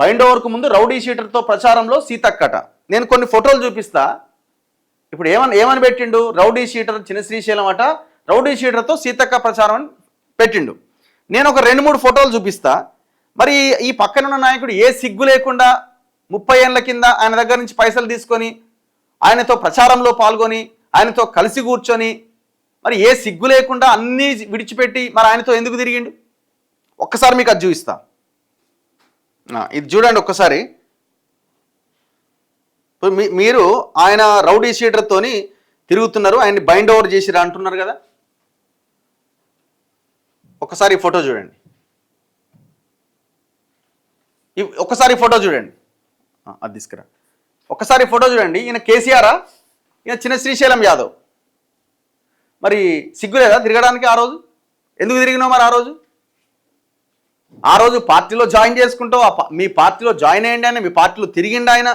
Bind ఓవర్కు ముందు rowdy షీటర్తో ప్రచారంలో సీతక్కట. నేను కొన్ని ఫోటోలు చూపిస్తా. ఇప్పుడు ఏమని పెట్టిండు? రౌడీ షీటర్ చిన్న శ్రీశైలం అట, రౌడీ షీటర్తో సీతక్క ప్రచారం అని పెట్టిండు. నేను ఒక 2-3 ఫోటోలు చూపిస్తా. మరి ఈ పక్కనున్న నాయకుడు ఏ సిగ్గు లేకుండా 30 ఏళ్ల కింద ఆయన దగ్గర నుంచి పైసలు తీసుకొని ఆయనతో ప్రచారంలో పాల్గొని ఆయనతో కలిసి కూర్చొని మరి ఏ సిగ్గు లేకుండా అన్నీ విడిచిపెట్టి మరి ఆయనతో ఎందుకు తిరిగిండు? ఒక్కసారి మీకు అది చూపిస్తా. ఇది చూడండి ఒక్కసారి. మీరు ఆయన రౌడీ షీటర్తోని తిరుగుతున్నారు, ఆయన్ని బైండ్ ఓవర్ చేసిరా అంటున్నారు కదా. ఒకసారి ఫోటో చూడండి, ఒక్కసారి ఫోటో చూడండి. అది తీసుకురా. ఒక్కసారి ఫోటో చూడండి. ఈయన కేసీఆరా, ఈయన చిన్న శ్రీశైలం యాదవ్. మరి సిగ్గు లేదా తిరగడానికి? ఆ రోజు ఎందుకు తిరిగినావు? మరి ఆ రోజు పార్టీలో జాయిన్ చేసుకుంటావు, మీ పార్టీలో జాయిన్ అయ్యండి ఆయన, మీ పార్టీలో తిరిగిండి ఆయన,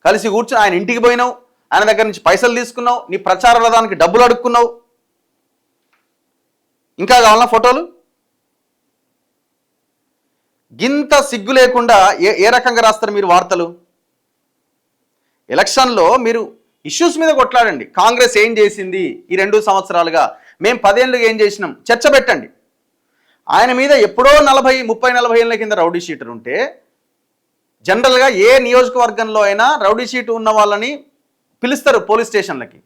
కలిసి కూర్చొని ఆయన ఇంటికి పోయినావు, ఆయన దగ్గర నుంచి పైసలు తీసుకున్నావు, నీ ప్రచార రథానికి డబ్బులు అడుక్కున్నావు. ఇంకా కావాలన్నా ఫోటోలు? గింత సిగ్గు లేకుండా ఏ రకంగా రాస్తారు మీరు వార్తలు? ఎలక్షన్లో మీరు ఇష్యూస్ మీద కొట్లాడండి. కాంగ్రెస్ ఏం చేసింది ఈ 2 సంవత్సరాలుగా, మేము 10 ఏళ్ళుగా ఏం చేసినాం, చర్చ పెట్టండి. ఆయన మీద ఎప్పుడో 30-40 ఏళ్ళ కింద రౌడీ షీటర్ ఉంటే, జనరల్గా ఏ నియోజకవర్గంలో అయినా రౌడీ షీట్ ఉన్న వాళ్ళని పిలుస్తారు పోలీస్ స్టేషన్లకి.